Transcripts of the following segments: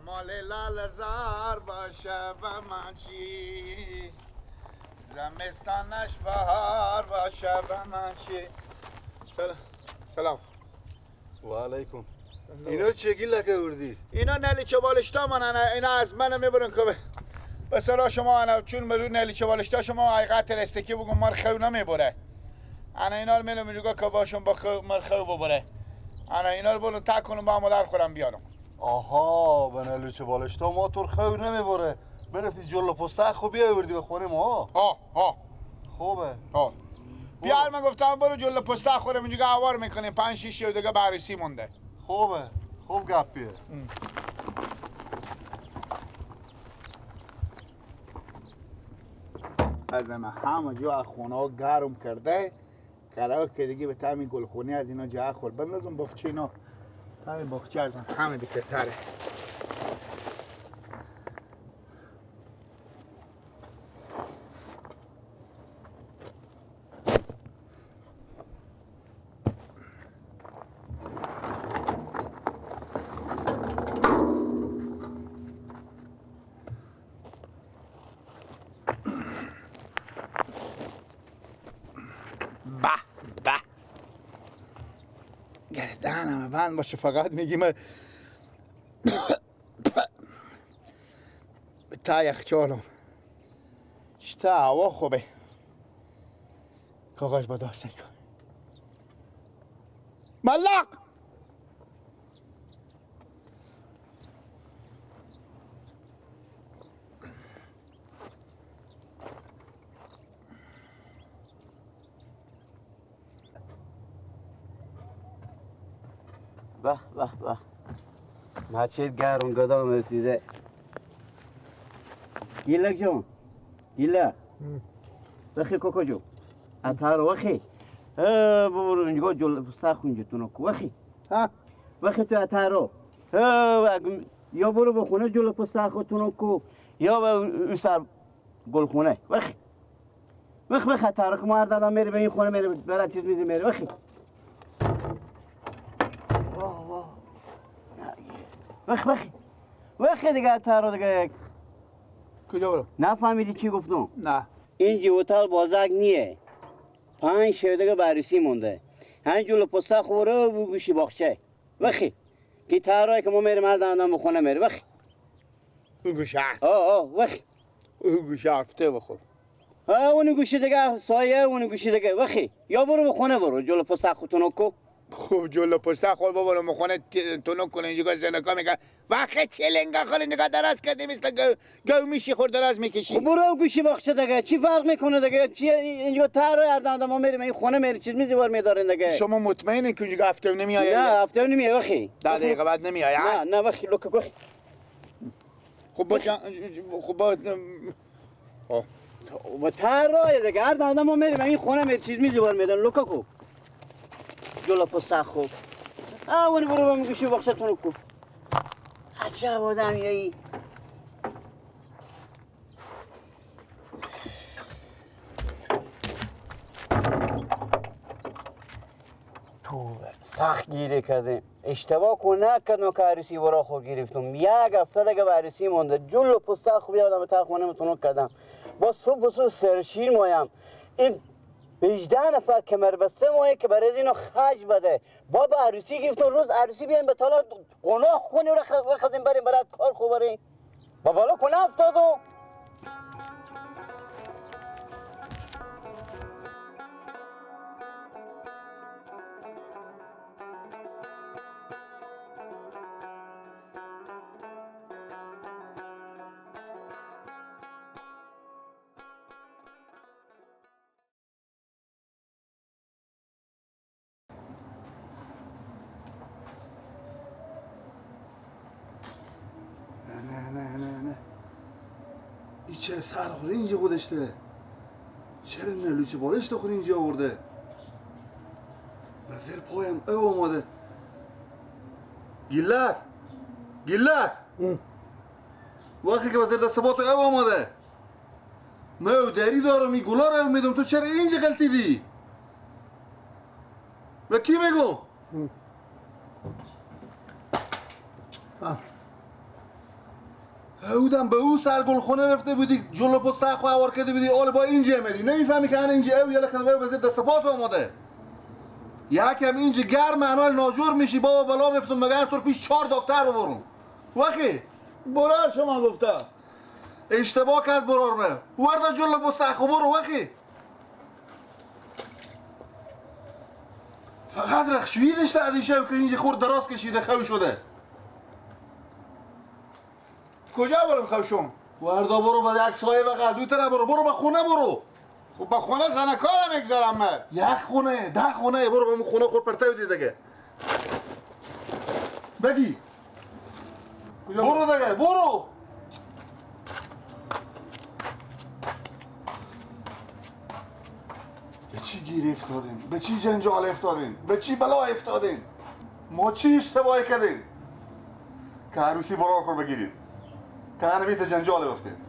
مال لال زار باشه و من چی زمستانش بهار باشه و من چی. سلام. و علیکم. اینا چه گیله که وردی؟ اینا نلیچه بالشتا من اینا از من میبرن که به صلاح شما انا چون مرو نلیچه بالشتا شما حقیقت رستکی بگم مر خو نمیبره. انا اینا رو میلو میگه که باشم با مر خو ببره. انا اینا رو برون تا کنم با مادر خورم بیارم. آها به نلیچه بالشتا ما طور خو نمیبره. برفتی جلو پسته خوب بیاوردی به خونه ما. ها خوبه. بیار من گفتم برو جلو پسته خورم اینجا آوار میکنیم 5 6 دیگه بررسی مونده. خوبه. خوب گپیه. از ما همه جا خونه ها گرم کرده قرار که دیگه به تامی گلخونی از اینا جا خور بندازم بخچه اینا تامی بخچه از همه دیگه تره. گردنم بند باشه فقط میگیم تا یخچالم شتا هوا خوبه کاغذ با داشته کن ملق به به به مسجد گرم گدام رسیده. گیلک جون گیلک بخی کوکو جو اتار وخی برو اینجا جل پستا خونجه تو نکو وخی وخی تو اتارو یا برو به خونه جل پستا خودتون کو یا به سر گل خونه وخی وخ اتارو که ما دادم میری به این خونه میری برای چیز میری میری وخی وخی دیگه اتارو دیگه کجا برو؟ نفهمیدی چی گفتم؟ نه این هتل بازک نیه 5 شب دیگه بررسی مونده همین جلو پسته خوره و گوشی باخچه وخی که تارایی که ما میریم هر دندان بخونه میره وخی اون گوشه وخی اون گوشه هفته بخور اون گوشی دیگه سایه اون گوشی دیگه وخی یا برو بخونه برو جلو پسته خودتون کو خوب جلو پسته خور ببرم بخونه تونو کنه اینجا زنکا میگه وقت چلنگا خور اینجا دراز کردی مثل گو میشی خور دراز میکشی خب برو گوشی باخچه دیگه چی فرق میکنه دیگه چی اینجا تار هر دندان ما میریم این خونه میری چیز میذار میدارن دیگه شما مطمئنین که اینجا هفته نمیای نه هفته نمیای وخی 10 دقیقه بعد نمیای نه وخی لوک وخی خب با و تارای دیگه هر دندان ما میریم این خونه میری چیز میذار میدن لوکا کو جلو پسته خوب اون برو بهم گوشی باخچتون کو عجب آدمیایی تو سخت گیری کردیم اشتباه کن نکردم که عروسی برا خود گرفتم 1 هفته دیگه به عروسی مونده جلو پسته خوب یادم تا خونه متونو کردم با صبح سرشین مایم این 18 نفر کمر بسته مایه که برای اینو خرج بده با به عروسی گرفتم روز عروسی بیایم به طالا گناه کنیم و خدیم بریم برای کار خوب بریم با بالا کنه افتادو نه این چرا سر خوره اینجا خودشته چرا نلوچه بالشته خوره اینجا آورده نظر پایم او آماده گیلک وقتی که وزیر دست با تو او آماده من دری دارم این گلا رو میدم تو چرا اینجا غلطیدی و کی میگم اودم به او سرگل خونه رفته بودی جلو پسته خو آور کرده بودی اول با اینجا میدی نمیفهمی که انا اینجا او یلا کنه به دست پات اومده یکم اینجا گرم انال ناجور میشی بابا بلا میفتم مگر تو پیش 4 دکتر ببرم وقی برار شما گفته اشتباه کرد برار من ورده جلو پسته خو برو وقی فقط رخشویدش تعدی شو که اینجا خورد دراز کشیده خو شده کجا برم خوشم؟ وردا برو به یک سایه بغل دو طرف برو به خونه برو خب با خونه زنکارم میگذارم من یک خونه 10 خونه برو به خونه خود پرتاو دیگه بگی برو دیگه برو به چی گیر افتادیم به چی جنجال افتادیم به چی بلا افتادیم ما چی اشتباهی کردیم که عروسی برار خور بگیریم که بیت جنجال افتیم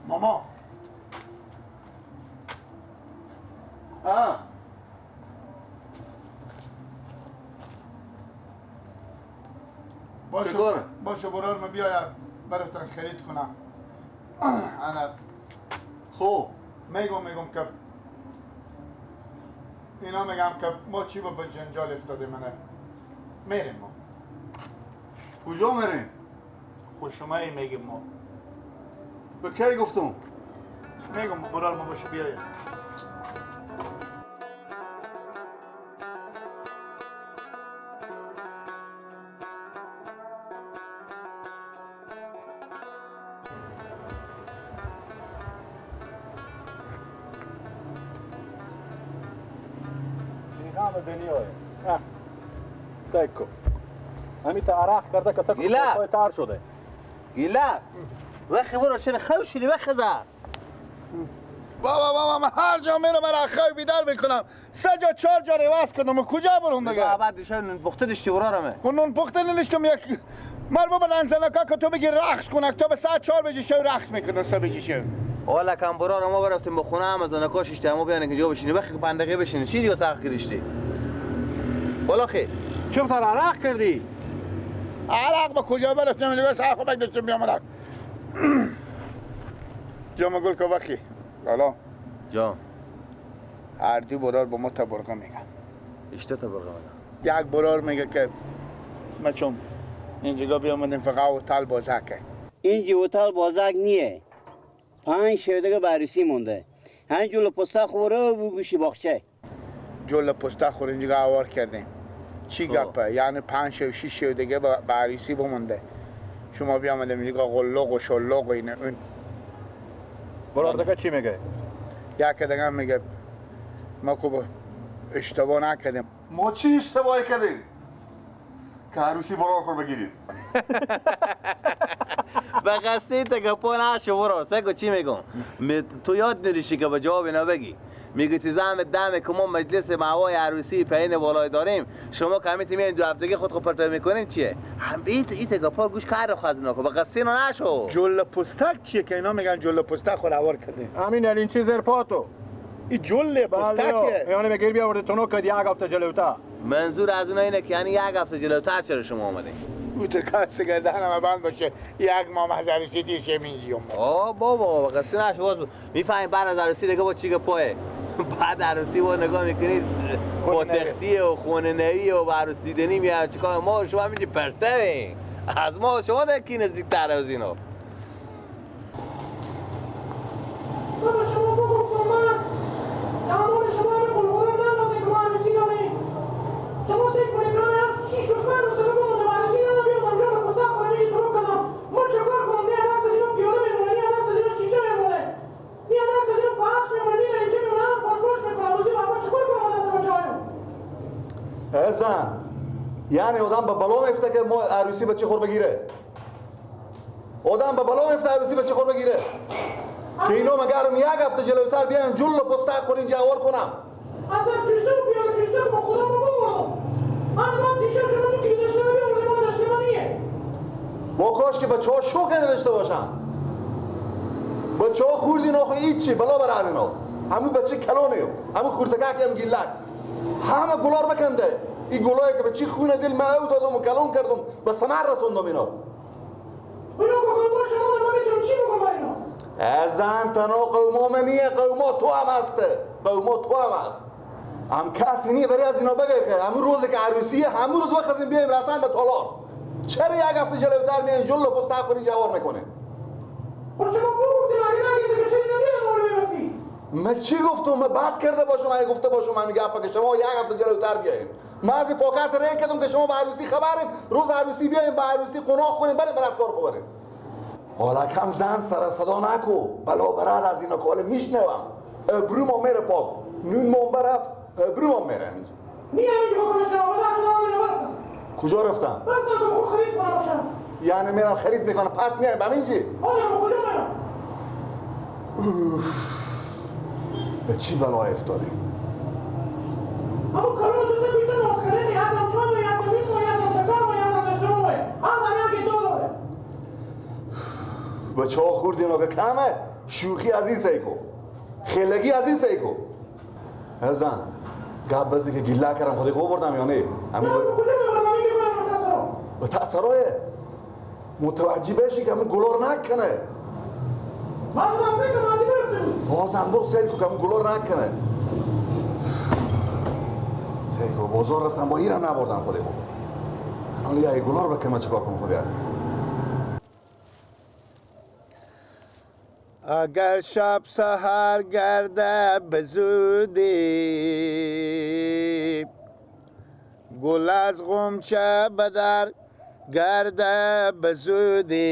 ماما باشه برار ما بیایم برفتن خرید کنم انا خب میگم که اینا میگم که ما چی با جنجال افتاده منه میریم ما کجا میریم؟ خوش شما میگیم ما به کی گفتم؟ میگم برار ما باشه بیایم دنیای سیکو همین عرق کرده که سکو تار شده گیلا وقتی برو چرا خوشی وقتی زد بابا من هر جا میرم من خواب بیدار میکنم 3 جا 4 جا رواز کردم کجا برم دیگه بعد دیشب پخته داشتی برارمه کنون پخته نشتم یک مر بابا لنزنکا که تو بگی رقص کنک تو به ساعت 4 بجی شو رقص میکنن 3 بجی شو والا کم برار ما برفتیم به خونه هم از زنکا شیشتمو بیان که جا بشینی وقتی که 5 دقیقه بشینی چی دیگه سخت گرشتی والا خیر چون سر عرق کردی عرق با کجا برفتم دیگه ساعت خوب داشتم بیام جام گل که وقتی لالا جان هر دو برار با ما تبرقه میگن اشته تبرقه میگن یک برار میگه که ما چون اینجا بیامدیم فقط هتل بازکه اینجا هتل بازک نیه 5 شب دیگه بررسی مونده همین جلو پسته خوره و گوشی باخچه جلو پسته خور اینجا آوار کردیم چی گپه یعنی 5 شب 6 شب دیگه بررسی بمونده شما بیامدیم اینجا غلق و شلق و اینه اون برار دیگه چی میگه یک دیگه میگه ما خوب اشتباه نکردیم ما چی اشتباهی کردیم که عروسی برار خور بگیریم به قصه تگپا نشو برو سگو چی میگم تو یاد ندیشی که به جواب اینا بگی میگه تیزم دمه که ما مجلس معوای عروسی پایین بالای داریم شما که همیتی میان 2 هفتگی خود پرتو میکنین چیه هم این تگپا گوش کار خواهد به قصه اینا نشو جلو پستک چیه که اینا میگن جلو پستک خود آوار کردیم همین الین چی زرپاتو این جلو پستکه یعنی میگیر بیا ورده تونو کد یک هفته جلوتا منظور از اون اینه که یعنی 1 هفته جلوتر چرا شما اومدین او تو کسی گردن همه بند باشه 1 ماه از عروسی تیر شه اینجی بابا قصه نشو باز میفهمی بعد از عروسی دیگه با چی که پایه بعد عروسی با نگاه میکنید با تختی و خونه نوی و عروس دیدنی میاد چیکار ما شما میگی پرترین از ما شما در کی نزدیک‌تر از اینا بابا شما بگفتم من اعمال شما رو قلقله نمازه که عروسی داریم شما سه کنید کنه از 6 روز من روز رو بمونم عروسی ندارم بیادم جا رو پسته خواهی میگی درو کنم ما چکار کنم نه دست از اینو پیاده میمونه نه دست از اینو شیشه میمونه نه دست از اینو فرش میمونه نه اینجا میمونه هم پاس میکنم روزی بابا چکار کنم دست با جایم زن یعنی آدم به بلا میفته که ما عروسی به چه خور بگیره آدم به بلا میفته عروسی به چه خور بگیره که اینو مگرم 1 هفته جلوتر بیان جل و پسته خور اینجا آور کنم اصلا شیشته و بیان شیشته با خدا بمونم من دیشب شما تو کلی داشته بیان ما داشته منیه با کاش که بچه ها شوخی نداشته باشن بچه ها خوردی ناخو هیچی بلا برن اینا همون بچه کلانه همون خورتگک هم گیلک همه گلار بکنده این گلایی که به چی خونه دل من او دادم و کلون کردم به ثمر رسوندم اینا. اینا با قوما شما ما میتونم چی بگم اینا؟ ازن تنها قوما منیه، قوما تو هم هسته، قوما تو هم هست. هم کسی نیه برای از اینا بگه که همون روزی که عروسیه همون روز وقت از این بیایم رسن به تالار. چرا یک هفته جلوتر میان جلو پست خوری جوار میکنه؟ خب شما گفتیم اگه نگید که چه نمیاد مولوی وقتی؟ من چی گفتم؟ من بد کرده باشم اگه گفته باشم همین گپا که شما یک هفته جلوتر بیایم. من از این پاکت رنگ کردم که شما به عروسی خبریم، روز عروسی بیایم به عروسی قناق کنیم بریم به رفتار خبریم. حالا کم زن سر صدا نکو، بلا برد از اینا کاله میشنوم. بروما میره پاک، نون مون برفت، بروما میره همینجا. میام اینجا بکنم شما بازار شما رو نبرفتم. کجا رفتم؟ رفتم که بخور خرید کنم باشم. یعنی میرم خرید میکنم پس میایم به همینجی؟ آره کجا میرم؟ به چی بلا افتادیم؟ اما کارو تو سه بیشتر مسخره یادم چون یادم میکنم یادم شکر و یادم دشمن آدم یکی دو داره. به چا خوردیم که کمه؟ شوخی از این سیکو، خیلگی از این سیکو. ازن گپ بزی که گله کردم خودی خوب بردم یا نه؟ نه کجا میبرم میگه باید متصرم. به تأثیرهای متوجه بشی که همون گلار نکنه. من دارم فکر مازی برفته بود. بازم برو سیل که همون گلار نکنه. سیکو بازار رفتم با ایرم نبردم خودی خوب. حالا یه گلار بکنم چکار کنم خودی از این. اگر شب سحر گرده بزودی گل از غنچه بدر گرده بزودی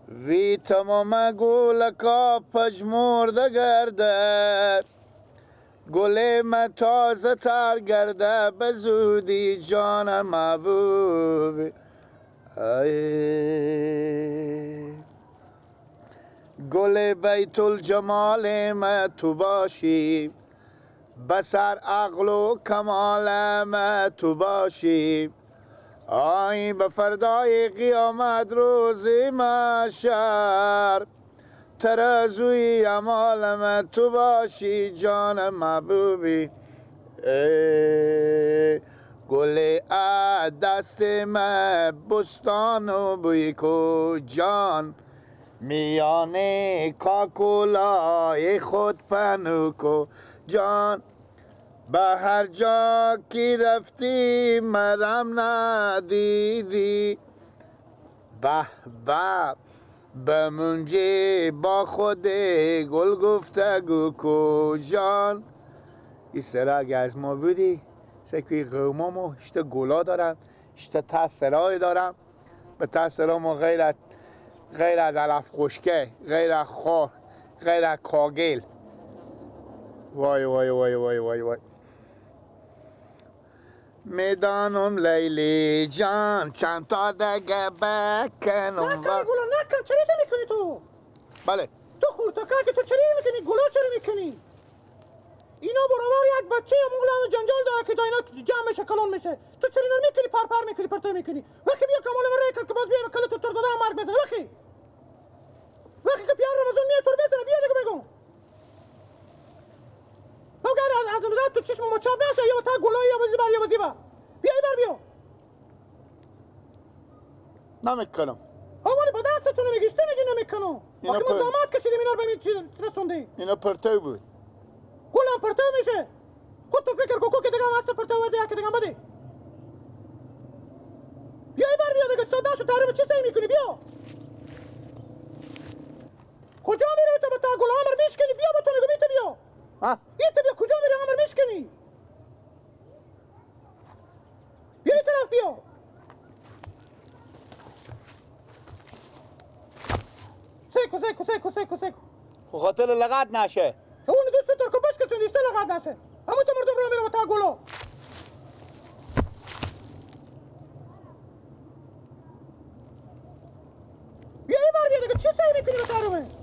وی تمام گل کا پژمرده گرده گل من تازه تر گرده بزودی جان محبوب گل بیت الجمال ما تو باشی بسر عقل و کمال ما تو باشی آی به فردای قیامت روز محشر ترازوی اعمال ما تو باشی جان محبوبی گل دست ما بستان و بوی کو جان میانه کاکولای خود پنوکو جان به هر جا که رفتی مرم ندیدی به به بمونجی با خود گل گفتگو کو جان این سراغ از ما بودی سکوی قومامو اشتا گلا دارم اشتا تاثرهای دارم به تاثرامو غیر از علف خشکه غیر از خار غیر از کاگل وای وای وای وای وای وای میدانم لیلی جان چند تا دگه بکنم نکن گلا نکن چرا تو میکنی تو؟ بله تو خورتکه که تو چرا میکنی گلا چرا میکنی؟ اینا برابر یک بچه مولا جنجال داره که تا اینا جمع میشه کلون میشه تو چرا اینا میکنی پر میکنی پرتو میکنی وقتی بیا کمال من ریکل که باز بیا کل تو تر دادن مرگ بزنه وقتی که پیان رمضان میاد تو رو بزنه بیا دیگه بگو بگر از مزد تو چشم مچاب نشه یا تا گلای یا بزی بر یا بزی بر بیا نمیکنم ولی با دستتون میگیش تو میگی نمیکنم وقتی ما داماد کشیدیم اینا رو به این رسوندی اینا پرتو بود گلم پرتو میشه خود تو فکر کو که دیگه هم هست پرتو ورده که دیگه هم بده بیا دیگه صدا شو تحریم چی سعی میکنی بیا کجا میره تو به تا گل عمر میشکنی بیا با تو میگم ایت بیا بیا کجا میره عمر میشکنی بیا این طرف بیا سیکو خاطر لغت نشه اون دوست تر کو بشکه تو نیشته لغت نشه همون تو مردم رو میره با تا گلو بیا دیگه چی سعی میکنی به تا رو